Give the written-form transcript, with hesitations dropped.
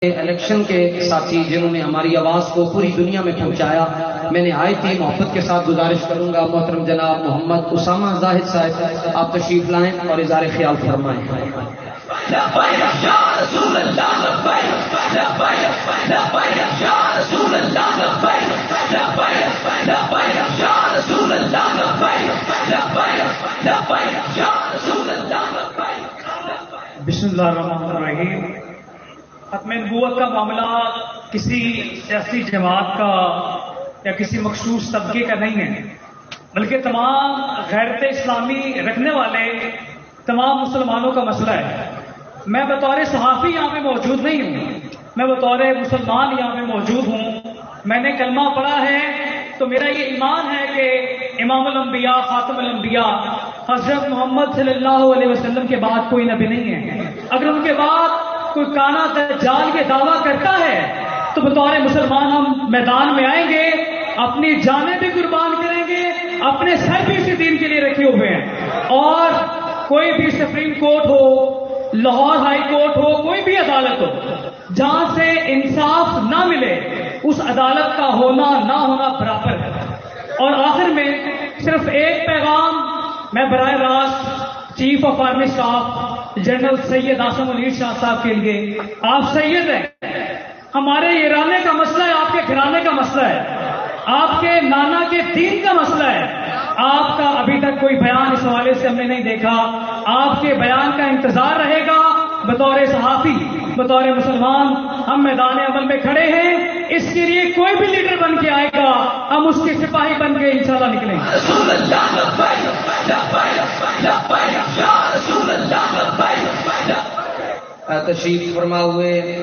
Election کے ساتھی جنہوں نے ہماری آواز کو پوری دنیا میں پہنچایا، میں نے آیتی محبت کے ساتھ گزارش کروں گا محترم جناب محمد اسامہ زاہد صاحب آپ تشریف لائیں اور اظہار خیال فرمائیں۔ بسم اللہ الرحمن الرحیم۔ ختم نبوت کا معاملہ کسی سیاسی جماعت کا یا کسی مخصوص طبقے کا نہیں ہے، بلکہ تمام غیرت اسلامی رکھنے والے تمام مسلمانوں کا مسئلہ ہے۔ میں بطور صحافی یہاں پہ موجود نہیں ہوں، میں بطور مسلمان یہاں پہ موجود ہوں۔ میں نے کلمہ پڑھا ہے تو میرا یہ ایمان ہے کہ امام الانبیاء خاتم الانبیاء حضرت محمد صلی اللہ علیہ وسلم کے بعد کوئی نبی نہیں ہے۔ اگر ان کے بعد کوئی کانا دجال کے دعویٰ کرتا ہے تو بطور مسلمان ہم میدان میں آئیں گے، اپنی جانیں بھی قربان کریں گے، اپنے سر بھی اسی دین کے لیے رکھے ہوئے ہیں۔ اور کوئی بھی سپریم کورٹ ہو، لاہور ہائی کورٹ ہو، کوئی بھی عدالت ہو جہاں سے انصاف نہ ملے، اس عدالت کا ہونا نہ ہونا برابر ہے۔ اور آخر میں صرف ایک پیغام میں براہ راست chief of army staff general Syed Asim Munir Shah صاحب کے لیے، آپ سید ہیں، ہمارے ایرانے کا مسئلہ ہے، آپ کے گھرانے کا مسئلہ ہے، آپ کے نانا کے دین کا مسئلہ ہے۔ آپ کا ابھی تک کوئی بیان اس حوالے سے ہم نے نہیں دیکھا، آپ کے بیان کا انتظار رہے گا۔ بطور صحافی، بطور مسلمان ہم میدان عمل میں کھڑے ہیں، اس کے لیے کوئی بھی لیڈر بن کے آئے گا ہم اس کے سپاہی بن کے انشاءاللہ نکلیں گے۔ تشریف فرما ہوئے